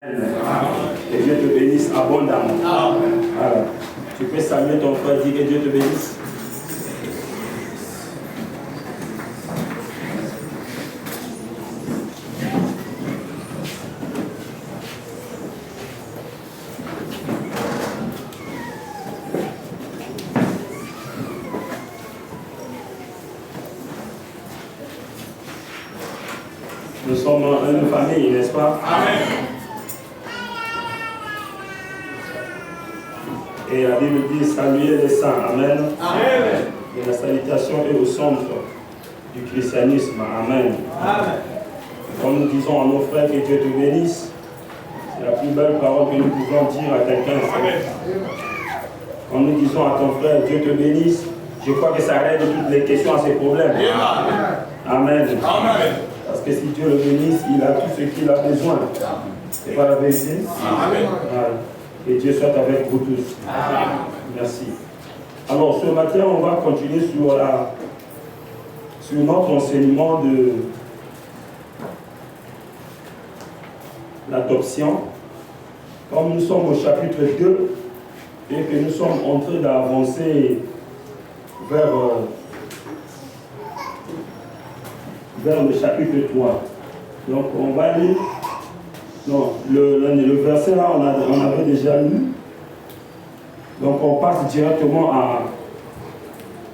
Que Dieu te bénisse abondamment. Voilà. Tu peux saluer ton frère, dire que Dieu te bénisse. Nous sommes une famille, n'est-ce pas? Amen. Et la Bible dit saluer les saints. Amen. Amen. Et la salutation est au centre du christianisme. Amen. Amen. Comme nous disons à nos frères que Dieu te bénisse, c'est la plus belle parole que nous pouvons dire à quelqu'un. Quand nous disons à ton frère Dieu te bénisse, je crois que ça règle toutes les questions à ses problèmes. Amen. Amen. Parce que si Dieu le bénisse, il a tout ce qu'il a besoin. C'est pas la vérité? Amen. Et Dieu soit avec vous tous. Amen. Merci. Alors ce matin, on va continuer sur notre enseignement de l'adoption. Comme nous sommes au chapitre 2 et que nous sommes en train d'avancer vers le chapitre 3. Donc on va lire. Non, le verset là, on avait déjà lu. Donc on passe directement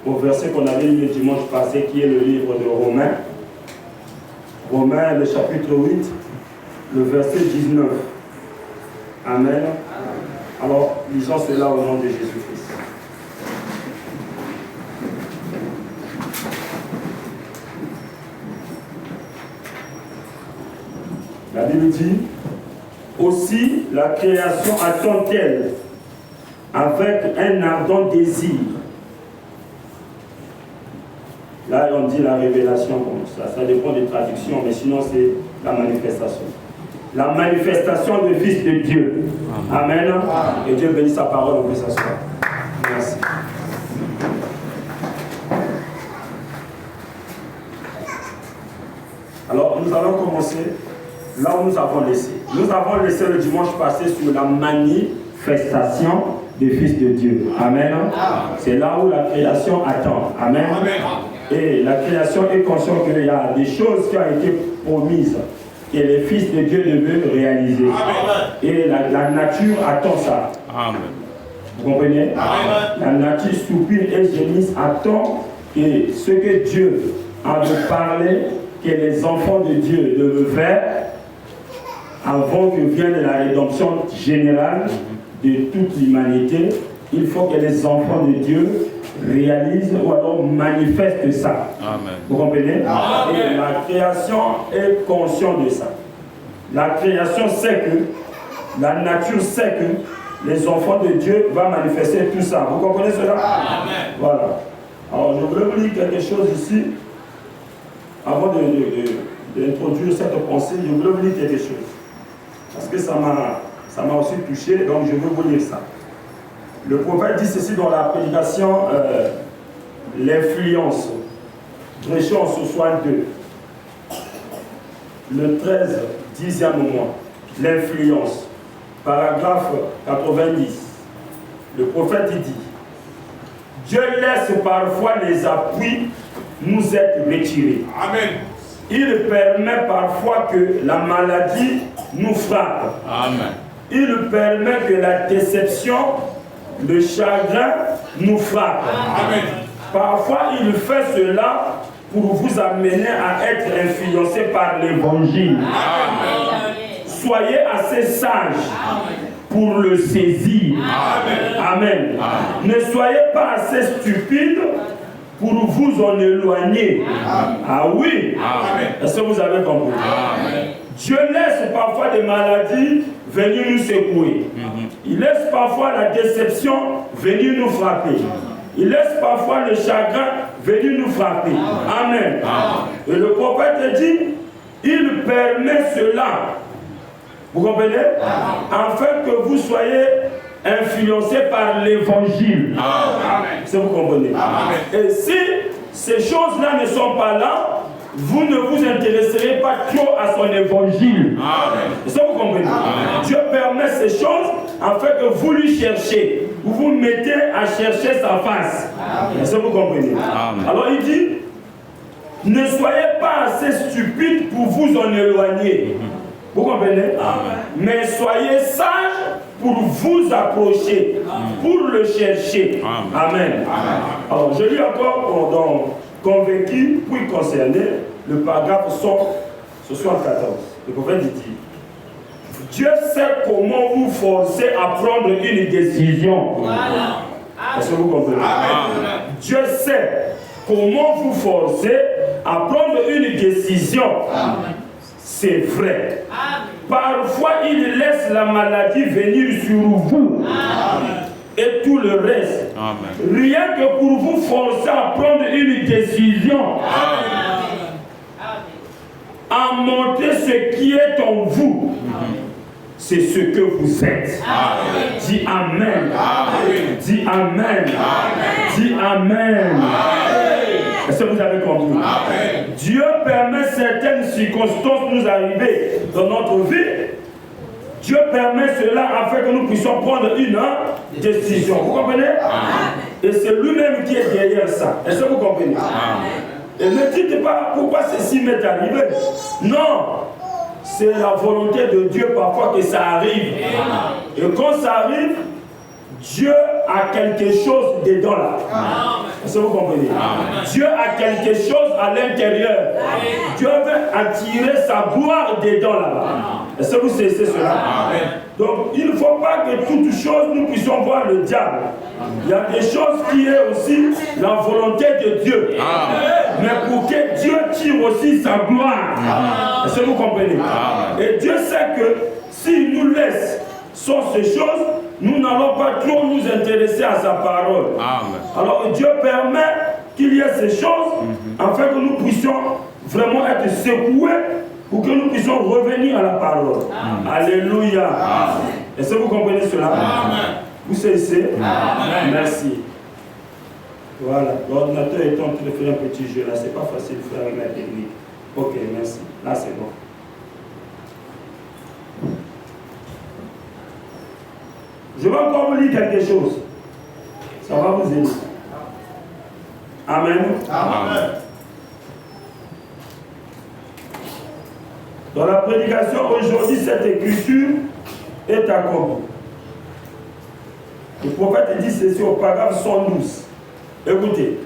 au verset qu'on avait lu le dimanche passé, qui est le livre de Romains. Romains, le chapitre 8, le verset 19. Amen. Alors, lisons cela au nom de Jésus-Christ. La Bible dit: aussi la création attend-elle avec un ardent désir. Là, on dit la révélation comme ça. Ça dépend des traductions, mais sinon, c'est la manifestation. La manifestation du Fils de Dieu. Amen. Amen. Et Dieu bénisse sa parole, on peut s'asseoir. Merci. Alors, nous allons commencer là où nous avons laissé. Nous avons laissé le dimanche passé sur la manifestation du Fils de Dieu. Amen. C'est là où la création attend. Amen. Amen. Et la création est consciente qu'il y a des choses qui ont été promises que les Fils de Dieu devaient réaliser. Amen. Et la nature attend ça. Amen. Vous comprenez? Amen. La nature soupire et gémisse attend que ce que Dieu avait parlé, que les enfants de Dieu devaient faire avant que vienne la rédemption générale de toute l'humanité. Il faut que les enfants de Dieu réalisent ou alors manifestent ça. Amen. Vous comprenez? Amen. Et la création est consciente de ça. La création sait que, la nature sait que les enfants de Dieu vont manifester tout ça. Vous comprenez cela? Amen. Voilà. Alors je voulais vous lire quelque chose ici. Avant d'introduire cette pensée, je voulais vous lire quelque chose. Parce que ça m'a aussi touché, donc je veux vous lire ça. Le prophète dit ceci dans la prédication, l'influence. Prêchons en 62. Le 13, 10e mois. L'influence. Paragraphe 90. Le prophète dit: Dieu laisse parfois les appuis nous être retirés. Amen. Il permet parfois que la maladie nous frappe. Amen. Il permet que la déception, le chagrin nous frappe. Amen. Parfois, il fait cela pour vous amener à être influencé par l'évangile. Amen. Soyez assez sages pour le saisir. Amen. Amen. Amen. Ne soyez pas assez stupides pour vous en éloigner. Amen. Ah oui. Est-ce que vous avez compris? Amen. Dieu laisse parfois des maladies venir nous secouer. Il laisse parfois la déception venir nous frapper. Il laisse parfois le chagrin venir nous frapper. Amen. Amen. Et le prophète dit, il permet cela. Vous comprenez? Afin que vous soyez influencé par l'évangile. Si vous comprenez. Amen. Et si ces choses-là ne sont pas là, vous ne vous intéresserez pas trop à son évangile. Est-ce que vous comprenez? Dieu permet ces choses afin que vous lui cherchiez. Vous vous mettez à chercher sa face. Est-ce que vous comprenez? Alors il dit, ne soyez pas assez stupide pour vous en éloigner. Vous comprenez? Mais soyez sages pour vous approcher, pour le chercher. Amen. Alors je lis encore dans Convaincu, puis concerné, le paragraphe 74. Le prophète dit, Dieu sait comment vous forcer à prendre une décision. Est-ce que vous comprenez? Dieu sait comment vous forcer à prendre une décision. C'est vrai. Parfois, il laisse la maladie venir sur vous. Et tout le reste. Rien que pour vous forcer à prendre une décision. À montrer ce qui est en vous. C'est ce que vous êtes. Dis Amen. Dis Amen. Dis Amen. Est-ce que vous avez compris? Dieu permet certaines circonstances de nous arriver dans notre vie. Dieu permet cela afin que nous puissions prendre une décision. Vous comprenez? Et c'est lui-même qui est derrière ça. Est-ce que vous comprenez? Et ne dites pas pourquoi ceci m'est arrivé. Non. C'est la volonté de Dieu parfois que ça arrive. Et quand ça arrive, Dieu a quelque chose dedans là. Est-ce que vous comprenez? Dieu a quelque chose à l'intérieur. Dieu veut attirer sa gloire dedans là. Est-ce que vous savez cela? Donc il ne faut pas que toutes choses nous puissions voir le diable. Il y a des choses qui est aussi la volonté de Dieu. Mais pour que Dieu tire aussi sa gloire. Est-ce que vous comprenez? Et Dieu sait que s'il nous laisse sur ces choses, nous n'allons pas trop nous intéresser à sa parole. Alors Dieu permet qu'il y ait ces choses afin que nous puissions vraiment être secoués pour que nous puissions revenir à la parole. Alléluia. Est-ce que vous comprenez cela? Vous cessez? Merci. Voilà. L'ordinateur est en train de faire un petit jeu là. C'est pas facile de faire avec la technique. Ok, merci. Là c'est bon. Je vais encore vous lire quelque chose. Ça va vous aider. Amen. Dans la prédication aujourd'hui, cette écriture est accomplie. Le prophète dit ceci au paragraphe 112. Écoutez.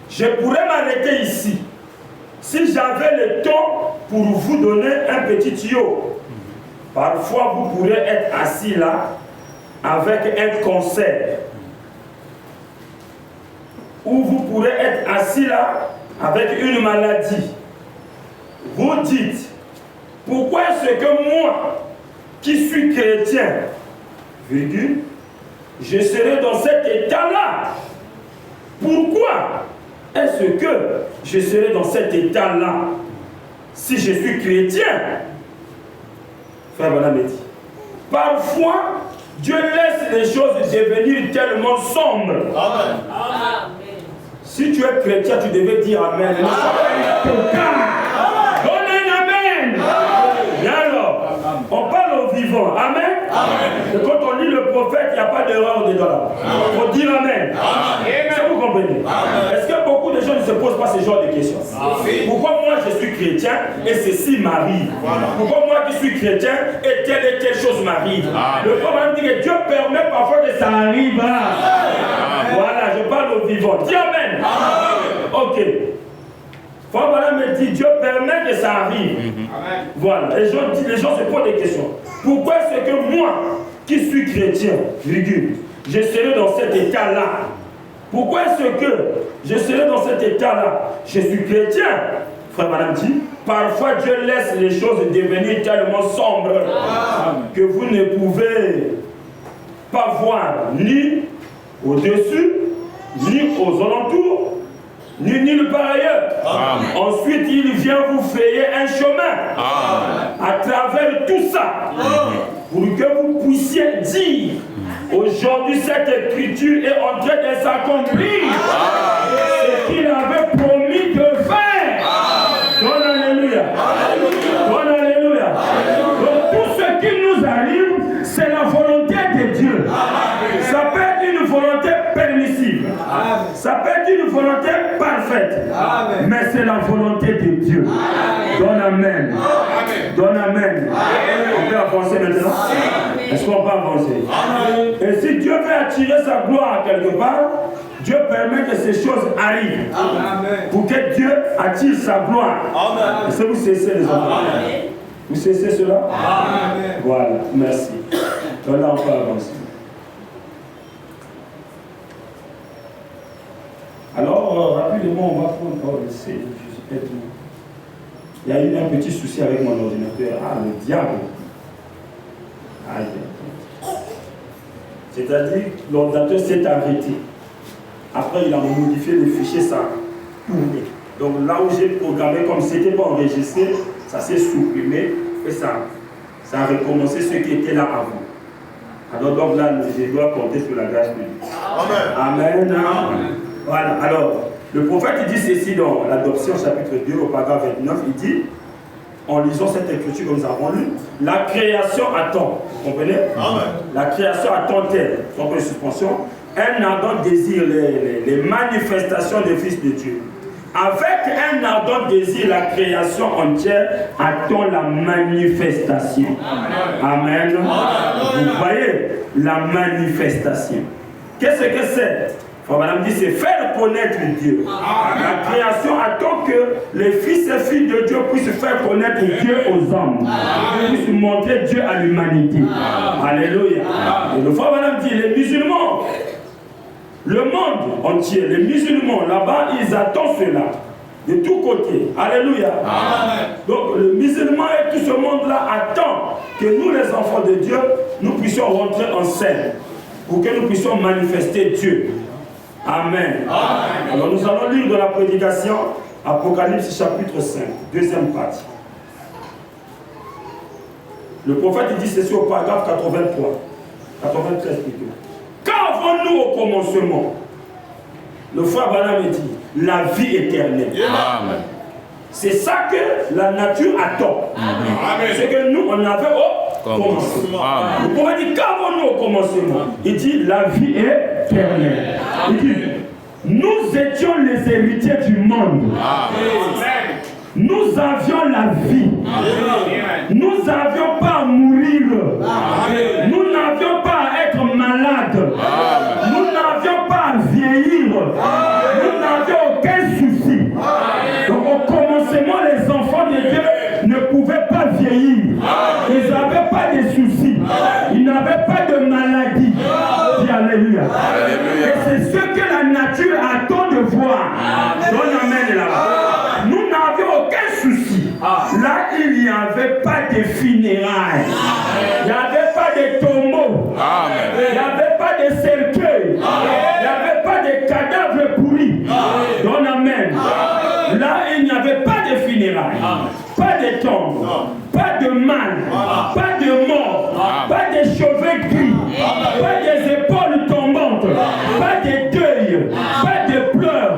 Je pourrais m'arrêter ici si j'avais le temps pour vous donner un petit tuyau. Parfois, vous pourrez être assis là avec un cancer. Ou vous pourrez être assis là avec une maladie. Vous dites, pourquoi est-ce que moi, qui suis chrétien, virgule, je serai dans cet état-là? Pourquoi est-ce que je serai dans cet état-là si je suis chrétien? Frère Madame dit, parfois, Dieu laisse les choses devenir tellement sombres. Amen. Si tu es chrétien, tu devais dire Amen. Donne un Amen. Et alors, on parle au vivant. Amen. Et quand on lit le prophète, il n'y a pas d'erreur dedans là. Il faut dire Amen. Est-ce que vous comprenez? Est-ce que beaucoup de gens ne se posent pas ce genre de questions? Pourquoi moi je suis chrétien et ceci m'arrive? Pourquoi moi qui suis chrétien et telle chose m'arrive? Le prophète dit que Dieu permet parfois que ça arrive. Voilà, je parle au vivant. Dis Amen. Ok. Frère Madame me dit, Dieu permet que ça arrive. Voilà, les gens se posent des questions. Pourquoi est-ce que moi, qui suis chrétien, virgule, je serai dans cet état-là? Pourquoi est-ce que je serai dans cet état-là? Je suis chrétien. Frère Madame dit, parfois Dieu laisse les choses devenir tellement sombres que vous ne pouvez pas voir ni au-dessus, ni aux alentours, ni nulle part ailleurs. Ensuite, il vient vous frayer un chemin à travers tout ça pour que vous puissiez dire aujourd'hui cette écriture est en train de s'accomplir. Ce qu'il avait promis de chose arrive, c'est la volonté de Dieu. Ça peut être une volonté permissive. Ça peut être une volonté parfaite. Mais c'est la volonté de Dieu. Donne amen. Donne amen. On peut avancer maintenant? Est-ce qu'on peut avancer? Et si Dieu veut attirer sa gloire quelque part, Dieu permet que ces choses arrivent. Pour que Dieu attire sa gloire. Est-ce que vous cessez les enfants? Vous cessez cela? Voilà, merci. Donc là, on peut avancer. Alors, rapidement, on va prendre il y a eu un petit souci avec mon ordinateur. Ah, le diable. Aïe. C'est-à-dire, l'ordinateur s'est arrêté. Après, il a modifié le fichier, ça a tourné. Donc là où j'ai programmé, comme ce n'était pas enregistré, ça s'est supprimé et ça a recommencé ce qui était là avant. Alors donc là, je dois compter sur la grâce de Dieu. Amen. Amen. Voilà. Alors, le prophète dit ceci dans l'Adoption, chapitre 2, au paragraphe 29, il dit, en lisant cette écriture que nous avons lue, la création attend. Vous comprenez? Amen. La création attend-elle, sans de suspension, un ardent désir, les manifestations des fils de Dieu. Avec un ardent désir, la création entière attend la manifestation. Amen. Vous voyez, la manifestation. Qu'est-ce que c'est? Madame dit, c'est faire connaître Dieu. La création attend que les fils et filles de Dieu puissent faire connaître Dieu aux hommes. Puissent montrer Dieu à l'humanité. Alléluia. Et le frère Madame dit, les musulmans, le monde entier, les musulmans là-bas, ils attendent cela. De tous côtés. Alléluia. Donc le musulman et tout ce monde-là attend que nous, les enfants de Dieu, nous puissions rentrer en scène. Pour que nous puissions manifester Dieu. Amen. Alors nous allons lire de la prédication Apocalypse chapitre 5, deuxième partie. Le prophète dit ceci au paragraphe 93 plutôt. Qu'avons-nous au commencement? Le frère Branham dit la vie éternelle. C'est ça que la nature attend. C'est que nous on avait au commencement. Le prophète dit qu'avons-nous au commencement? Il dit la vie éternelle. Il dit nous étions les héritiers du monde. Nous avions la vie. Nous n'avions pas à mourir. Nous n'avions pas à être malades. Nous n'avions pas à vieillir. Nous n'avions aucun souci. Donc au commencement, les enfants de Dieu ne pouvaient pas vieillir. Ils n'avaient pas de soucis. Ils n'avaient pas de maladie. Dis alléluia. Et c'est ce que la nature attend de voir. Donne amen là-bas. Nous n'avions aucun souci. Là, il n'y avait pas de funérailles. Il n'y avait pas de tombeaux. Il n'y avait pas de cercueils. Il n'y avait pas de cadavres pourris. Donne amen. Là, il n'y avait pas de funérailles. Pas de tombes. Pas de mal. Pas de mort. Pas de cheveux gris. Pas des épaules tombantes. Pas de deuil. Pas de pleurs.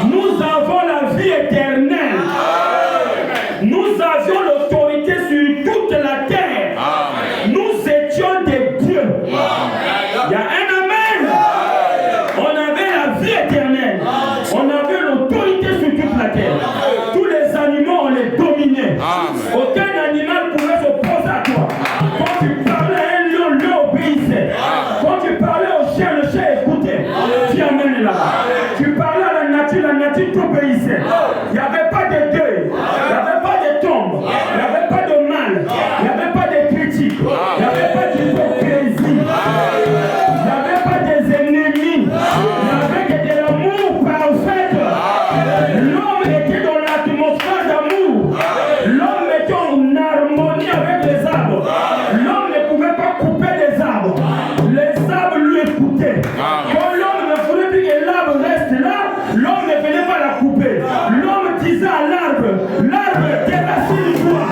Nous avons la vie éternelle. Nous avions l'autorité sur toute la terre. Nous étions des dieux. Il y a un amen. On avait la vie éternelle. On avait l'autorité sur toute la terre. Tous les animaux, on les dominait. Aucun animal pouvait s'opposer à toi. Quand tu parlais à un lion, le lion obéissait. Quand tu parlais au chien, le chien écoutait. Tu amènes là-bas. Tu parlais à la nature t'obéissait. Il n'y avait pas de deuil. Il n'y avait pas de tombe. Il n'y avait pas de mal. Il n'y avait pas de critique. Il n'y avait pas d'hypocrisie. Il n'y avait pas des ennemis. Il n'y avait que de l'amour parfait. L'homme était dans l'atmosphère d'amour. L'homme était en harmonie avec les arbres. L'homme ne pouvait pas couper les arbres. Les arbres lui écoutaient. Quand l'homme ne voulait plus que l'arbre reste là, l'homme ne venait pas la couper. L'homme disait à l'arbre, déraciне-toi.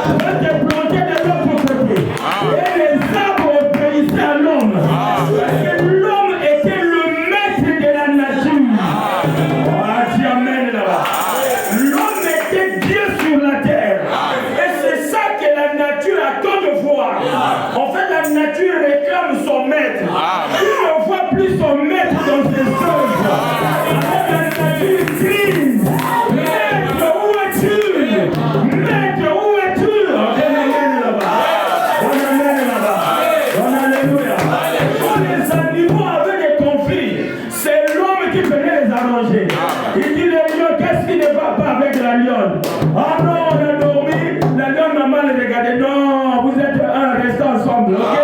Je vais te planter de l'autre côté. Et les arbres obéissaient à l'homme. Parce que l'homme était le maître de la nature. Tu amènes là-bas. L'homme était Dieu sur la terre. Et c'est ça que la nature attend de voir. nature réclame son maître. Il ne voit plus son maître dans ses œuvres. Alors la nature crie. Maître, où es-tu? Maître, où es-tu? On amène là-bas. On amène là-bas. On alléluia. Quand les animaux avaient des conflits, c'est l'homme qui venait les arranger. Il dit les lions, qu'est-ce qui ne va pas avec la lionne? Ah non, on a dormi, la lionne m'a mal regardé. Non, vous êtes un, restez ensemble. Okay?